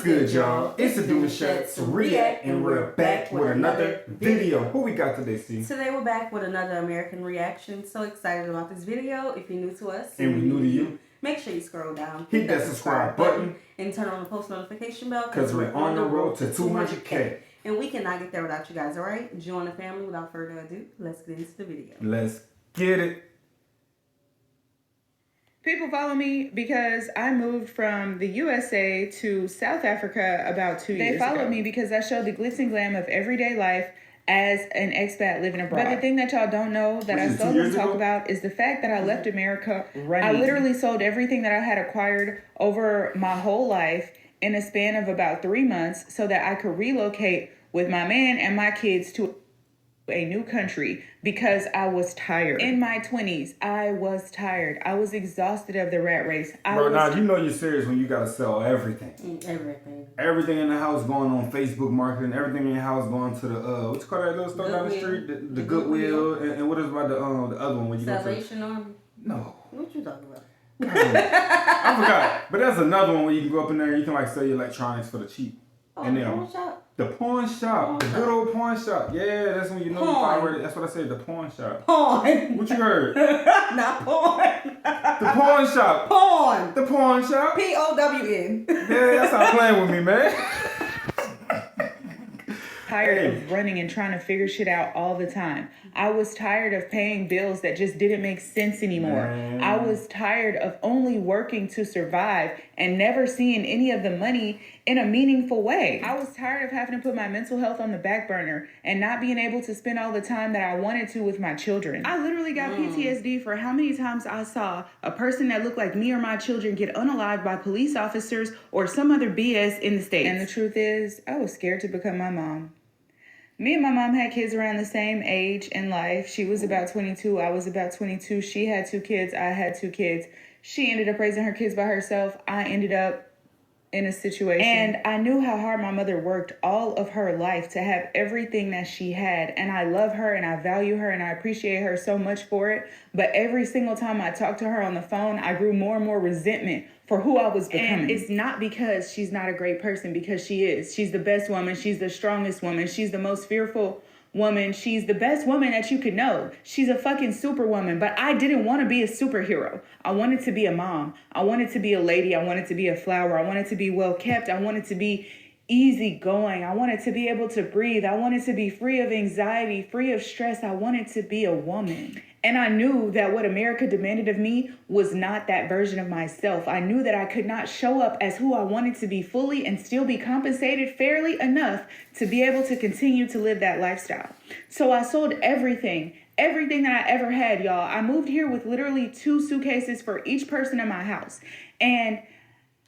good, y'all? It's the Demouchets React, and we're back with another video. Who we got today, Steve? Today we're back with another American reaction. So excited about this video. If you're new to us and we're new to you, make sure you scroll down, hit that subscribe button, and turn on the post notification bell because we're on the road to 200K. And we cannot get there without you guys, alright? Join the family. Without further ado, let's get into the video. Let's get it. People follow me because I moved from the USA to South Africa about 2 years ago. They follow me because I show the glitz and glam of everyday life as an expat living abroad. But the thing that y'all don't know that I still don't talk about is the fact that I left America running. I literally sold everything that I had acquired over my whole life in a span of about 3 months so that I could relocate with my man and my kids to a new country because I was tired. In my 20s, I was tired. I was exhausted of the rat race. Bro, now you know you're serious when you gotta sell everything. Everything. Everything in the house going on Facebook marketing. Everything in the house going to the what you call that little store down the street? The Goodwill. And what is about the other one when you Salvation Army? No. What you talking about? I forgot. But that's another one where you can go up in there and you can like sell your electronics for the cheap. Oh, and then pawn shop? The pawn shop. The good old pawn shop. Yeah, that's when you know you already. That's what I said, the pawn shop. Pawn. What you heard? Not porn. The pawn shop. Pawn. The pawn shop. P-O-W-N. Yeah, that's how playing with me, man. Tired of running and trying to figure shit out all the time. I was tired of paying bills that just didn't make sense anymore. Man. I was tired of only working to survive and never seeing any of the money in a meaningful way. I was tired of having to put my mental health on the back burner and not being able to spend all the time that I wanted to with my children. I literally got PTSD for how many times I saw a person that looked like me or my children get unalived by police officers or some other BS in the States. And the truth is, I was scared to become my mom. Me and my mom had kids around the same age in life. She was about 22. I was about 22. She had 2 kids. I had 2 kids. She ended up raising her kids by herself. I ended up in a situation. And I knew how hard my mother worked all of her life to have everything that she had. And I love her and I value her and I appreciate her so much for it. But every single time I talked to her on the phone, I grew more and more resentment for who I was becoming. And it's not because she's not a great person, because she is. She's the best woman. She's the strongest woman. She's the most fearful woman. She's the best woman that you could know. She's a fucking superwoman. But I didn't want to be a superhero. I wanted to be a mom. I wanted to be a lady. I wanted to be a flower. I wanted to be well kept. I wanted to be easygoing. I wanted to be able to breathe. I wanted to be free of anxiety, free of stress. I wanted to be a woman. And I knew that what America demanded of me was not that version of myself. I knew that I could not show up as who I wanted to be fully and still be compensated fairly enough to be able to continue to live that lifestyle. So I sold everything that I ever had, y'all. I moved here with literally 2 suitcases for each person in my house. And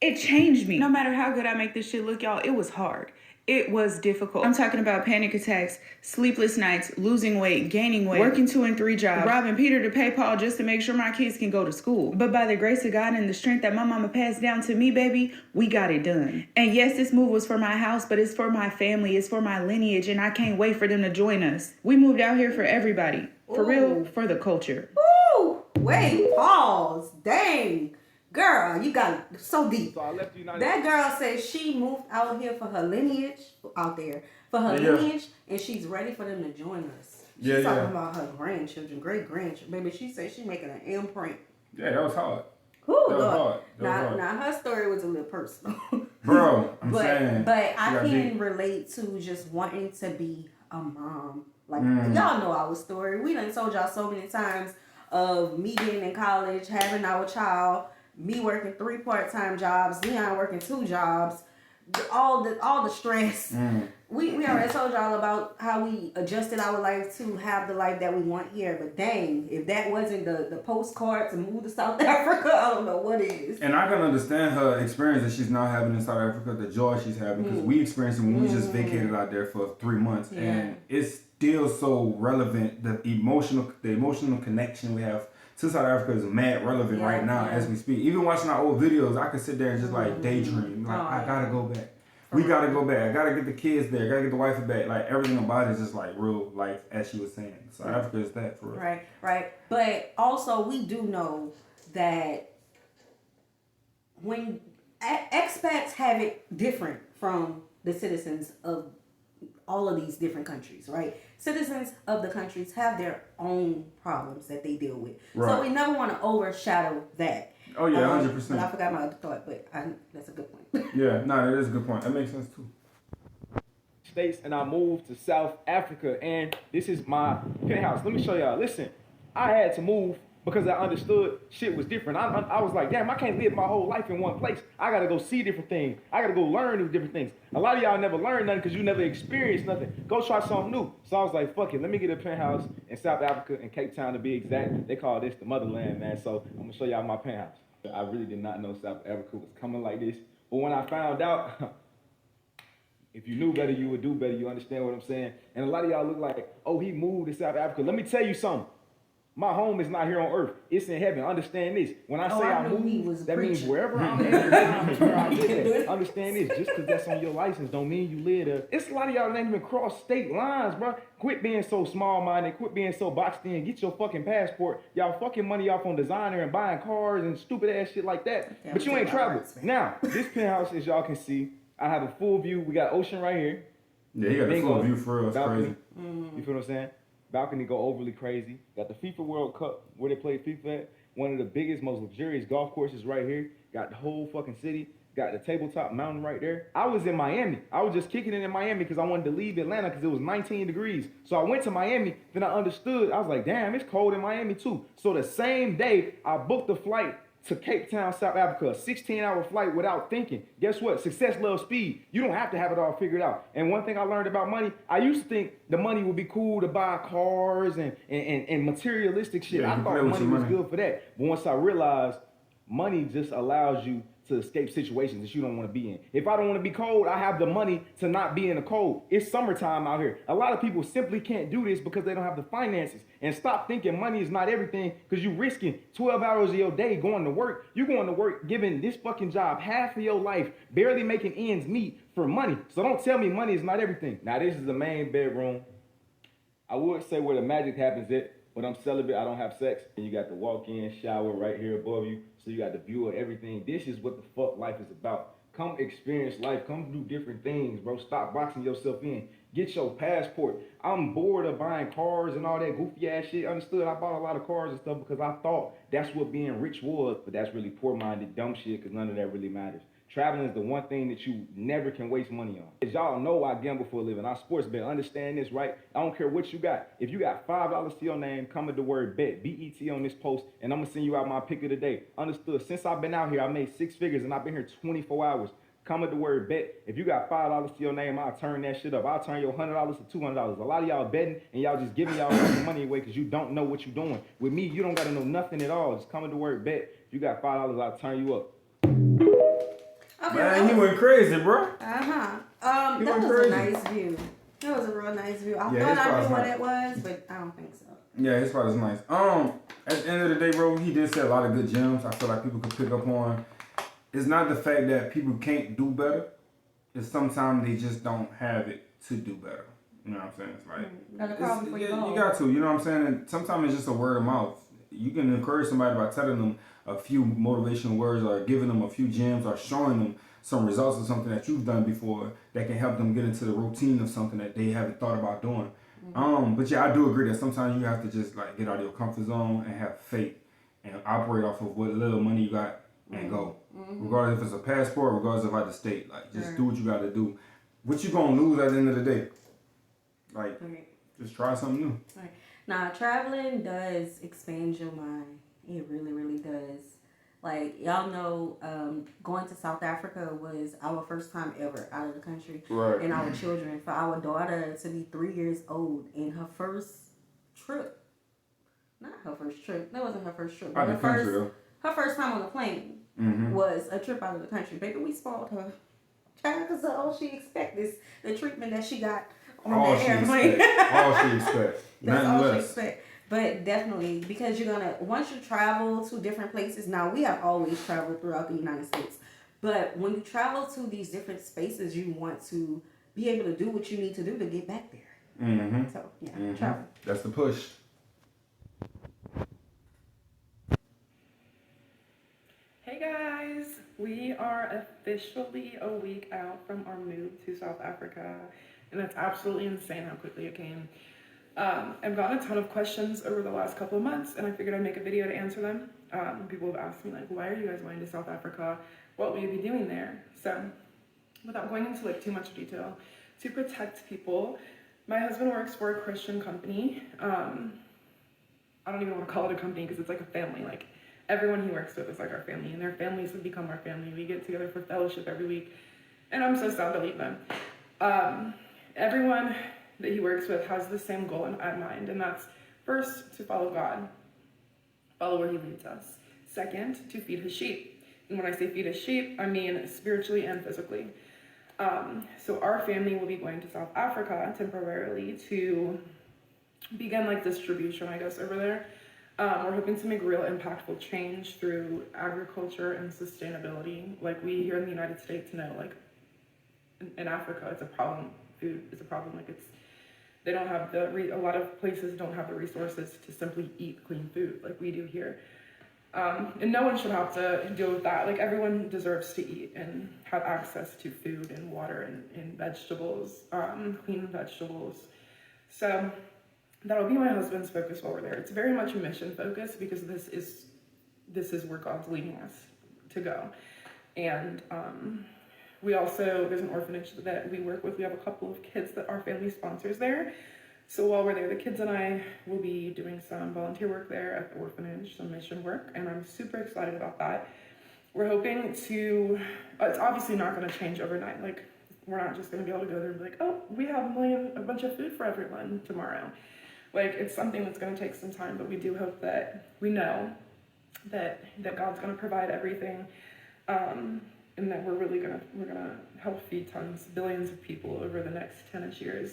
it changed me. No matter how good I make this shit look, y'all, it was hard. It was difficult. I'm talking about panic attacks, sleepless nights, losing weight, gaining weight, working 2 and 3 jobs, robbing Peter to pay Paul just to make sure my kids can go to school. But by the grace of God and the strength that my mama passed down to me, baby, we got it done. And yes, this move was for my house, but it's for my family, it's for my lineage, and I can't wait for them to join us. We moved out here for everybody. For real, for the culture. Ooh, wait, pause. Dang. Girl, you got it so deep. So I left you that girl says she moved out here for her lineage, lineage, and she's ready for them to join us. She's talking about her grandchildren, great-grandchildren. Baby, she said she's making an imprint. Yeah, that was hard. Ooh, that was hard. Now, her story was a little personal. Bro, I'm saying. But I can relate to just wanting to be a mom. Like, y'all know our story. We done told y'all so many times of me being in college, having our child, me working 3 part-time jobs, Leon working 2 jobs, all the stress. We already told y'all about how we adjusted our life to have the life that we want here. But dang, if that wasn't the postcard to move to South Africa, I don't know what is. And I can understand her experience that she's now having in South Africa, the joy she's having, because we experienced it when we just vacated out there for 3 months, and it's still so relevant. The emotional connection we have to South Africa is mad relevant right now as we speak. Even watching our old videos, I could sit there and just like daydream. Like, I gotta go back. We gotta go back. I gotta get the kids there. I gotta get the wife back. Like, everything about it is just like real life, as she was saying. South Africa is that for real. Right. But also, we do know that when expats have it different from the citizens of all of these different countries, right? Citizens of the countries have their own problems that they deal with. Right. So we never want to overshadow that. Oh yeah, 100%. But I forgot my other thought, but that's a good point. Yeah, no, that is a good point. That makes sense too. States, and I moved to South Africa, and this is my penthouse. Let me show y'all. Listen, I had to move because I understood shit was different. I was like, damn, I can't live my whole life in one place. I gotta go see different things. I gotta go learn different things. A lot of y'all never learned nothing because you never experienced nothing. Go try something new. So I was like, fuck it, let me get a penthouse in South Africa, in Cape Town to be exact. They call this the motherland, man. So I'm gonna show y'all my penthouse. I really did not know South Africa was coming like this. But when I found out, if you knew better, you would do better. You understand what I'm saying? And a lot of y'all look like, oh, he moved to South Africa. Let me tell you something. My home is not here on earth. It's in heaven. Understand this. When I say I moved, that means wherever I'm at, is where I live at. Understand this. Just because that's on your license don't mean you live there. It's a lot of y'all that ain't even cross state lines, bro. Quit being so small-minded. Quit being so boxed in. Get your fucking passport. Y'all fucking money off on designer and buying cars and stupid-ass shit like that. Yeah, but you ain't traveled. Now, this penthouse, as y'all can see, I have a full view. We got ocean right here. Yeah, you got the full view for real. It's crazy. You feel what I'm saying? Balcony go overly crazy. Got the FIFA World Cup where they play FIFA at. One of the biggest, most luxurious golf courses right here. Got the whole fucking city. Got the tabletop mountain right there. I was in Miami. I was just kicking it in Miami because I wanted to leave Atlanta because it was 19 degrees. So I went to Miami. Then I understood. I was like, damn, it's cold in Miami too. So the same day, I booked a flight to Cape Town, South Africa, a 16-hour flight without thinking. Guess what? Success loves speed. You don't have to have it all figured out. And one thing I learned about money, I used to think the money would be cool to buy cars and materialistic shit. Yeah, I thought money was good for that. But once I realized money just allows you to escape situations that you don't want to be in. If I don't want to be cold, I have the money to not be in the cold. It's summertime out here. A lot of people simply can't do this because they don't have the finances. And stop thinking money is not everything because you're risking 12 hours of your day going to work. You're going to work giving this fucking job half of your life, barely making ends meet for money. So don't tell me money is not everything. Now this is the main bedroom. I would say where the magic happens at, but I'm celibate, I don't have sex. And you got the walk-in shower right here above you. So you got the view of everything. This is what the fuck life is about. Come experience life. Come do different things, bro. Stop boxing yourself in. Get your passport. I'm bored of buying cars and all that goofy ass shit. Understood? I bought a lot of cars and stuff because I thought that's what being rich was. But that's really poor-minded, dumb shit because none of that really matters. Traveling is the one thing that you never can waste money on. As y'all know, I gamble for a living. I sports bet. Understand this, right? I don't care what you got. If you got $5 to your name, comment the word bet, B-E-T on this post, and I'm going to send you out my pick of the day. Understood? Since I've been out here, I made 6 figures, and I've been here 24 hours. Comment the word bet. If you got $5 to your name, I'll turn that shit up. I'll turn your $100 to $200. A lot of y'all betting, and y'all just giving y'all money away because you don't know what you're doing. With me, you don't got to know nothing at all. Just comment the word bet. If you got $5, I'll turn you up. Okay, man, you went crazy, bro. That was a nice view. That was a real nice view. I thought I knew what it was, but I don't think so. Yeah, his spot is nice. At the end of the day, bro, he did say a lot of good gems. I feel like people could pick up on. It's not the fact that people can't do better. It's sometimes they just don't have it to do better. You know what I'm saying? It's like you got to. You know what I'm saying? And sometimes it's just a word of mouth. You can encourage somebody by telling them a few motivational words or giving them a few gems or showing them some results of something that you've done before that can help them get into the routine of something that they haven't thought about doing. Mm-hmm. But yeah, I do agree that sometimes you have to just like get out of your comfort zone and have faith and operate off of what little money you got and go. Mm-hmm. Regardless if it's a passport, regardless of out the state. Like just do what you got to do. What you gonna lose at the end of the day? Like just try something new. Right. Now, traveling does expand your mind. It really, really does. Like, y'all know, going to South Africa was our first time ever out of the country. Right. And our children, for our daughter to be 3 years old in her first trip. Not her first trip. That wasn't her first trip. But her first time on a plane was a trip out of the country. Baby, we spoiled her. Child, because all she expects is the treatment that she got on that airplane. All she expects. That's all she expects. But definitely, because you're going to, once you travel to different places, now we have always traveled throughout the United States, but when you travel to these different spaces, you want to be able to do what you need to do to get back there. Mm-hmm. So, yeah, travel. That's the push. Hey guys, We are officially a week out from our move to South Africa, and it's absolutely insane how quickly it came. I've gotten a ton of questions over the last couple of months, and I figured I'd make a video to answer them. People have asked me, like, why are you guys going to South Africa? What will you be doing there? So, without going into like too much detail, to protect people, my husband works for a Christian company. I don't even want to call it a company because it's like a family. Like, everyone he works with is like our family, and their families have become our family. We get together for fellowship every week, and I'm so sad to leave them. Everyone that he works with has the same goal in mind, and that's first, to follow God, follow where he leads us. Second, to feed his sheep. And when I say feed his sheep, I mean spiritually and physically. So our family will be going to South Africa temporarily to begin like distribution, I guess, over there. We're hoping to make real impactful change through agriculture and sustainability. Like, we here in the United States know, like, in Africa, it's a problem. Food is a problem. Like, they don't have a lot of places don't have the resources to simply eat clean food like we do here. And no one should have to deal with that. Like, everyone deserves to eat and have access to food and water and vegetables, clean vegetables. So that'll be my husband's focus while we're there. It's very much a mission focus because this is where God's leading us to go. And we also, there's an orphanage that we work with. We have a couple of kids that our family sponsors there. So while we're there, the kids and I will be doing some volunteer work there at the orphanage, some mission work, and I'm super excited about that. We're hoping to, it's obviously not going to change overnight. Like, we're not just going to be able to go there and be like, oh, we have a bunch of food for everyone tomorrow. Like, it's something that's going to take some time, but we do hope that we know that God's going to provide everything, and that we're gonna help feed billions of people over the next 10-ish years.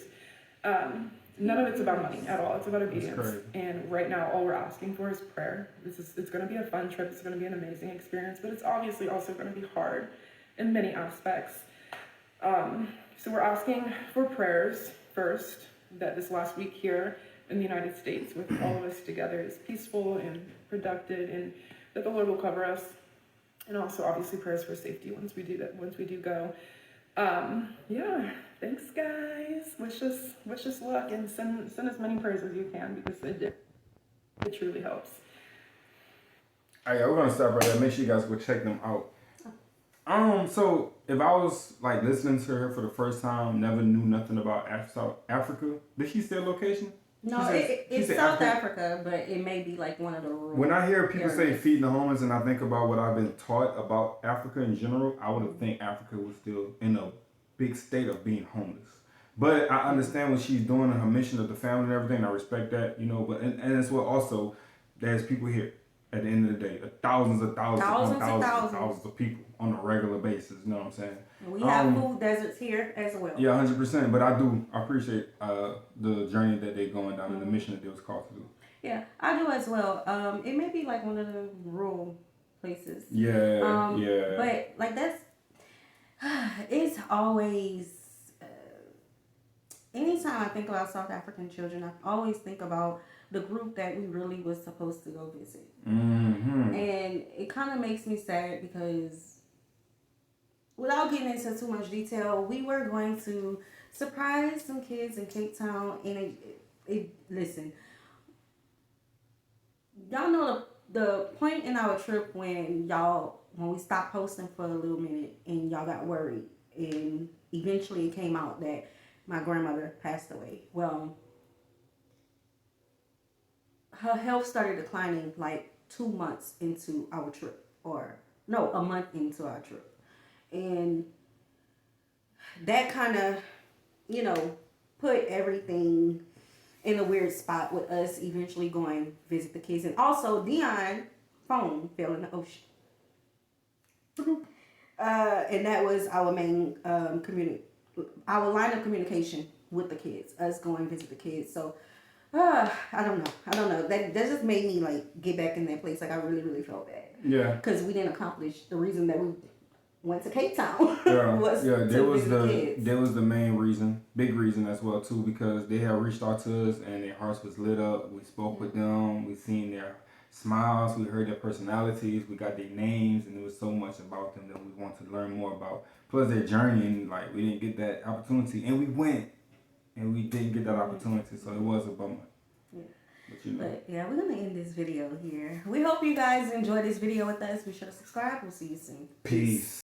None of it's about money at all. It's about obedience. And right now, all we're asking for is prayer. It's going to be a fun trip. It's going to be an amazing experience, but it's obviously also going to be hard in many aspects. So we're asking for prayers first, that this last week here in the United States with all of us together is peaceful and productive, and that the Lord will cover us. And also, obviously, prayers for safety once we do go. Yeah, thanks, guys. Wish us luck, and send as many prayers as you can, because it truly helps. All right, we're gonna stop right there. Make sure you guys go check them out. So if I was like listening to her for the first time, never knew nothing about South Africa, did she say a location? No, it's South Africa, but it may be like one of the rural. When I hear people areas. say feeding the homeless, and I think about what I've been taught about Africa in general, I would have think Africa was still in a big state of being homeless. But I understand what she's doing and her mission of the family and everything. I respect that, But and it's what also there's people here at the end of the day, thousands of people on a regular basis. You know what I'm saying? We have food deserts here as well. Yeah, 100%. But I appreciate the journey that they're going down and the mission that they was called to do. Yeah, I do as well. It may be like one of the rural places. Yeah, But like it's always. Anytime I think about South African children, I always think about the group that we really was supposed to go visit. Mm-hmm. And it kind of makes me sad because, without getting into too much detail, we were going to surprise some kids in Cape Town. And listen, y'all know the point in our trip when we stopped posting for a little minute and y'all got worried. And eventually it came out that my grandmother passed away. Well, her health started declining like 2 months into our trip, a month into our trip. And that kind of, put everything in a weird spot with us eventually going visit the kids. And also, Dion's phone fell in the ocean. And that was our main our line of communication with the kids, us going visit the kids. So, I don't know. That just made me like get back in that place. Like, I really, really felt bad. Yeah. Because we didn't accomplish the reason that we went to Cape Town. There was the main reason, big reason as well too, because they had reached out to us and their hearts was lit up. We spoke with them. We seen their smiles. We heard their personalities. We got their names, and there was so much about them that we want to learn more about. Plus their journey, and like we didn't get that opportunity, and we went, and we didn't get that opportunity, so it was a bummer. Yeah. But you know. But yeah, we're gonna end this video here. We hope you guys enjoyed this video with us. Be sure to subscribe. We'll see you soon. Peace.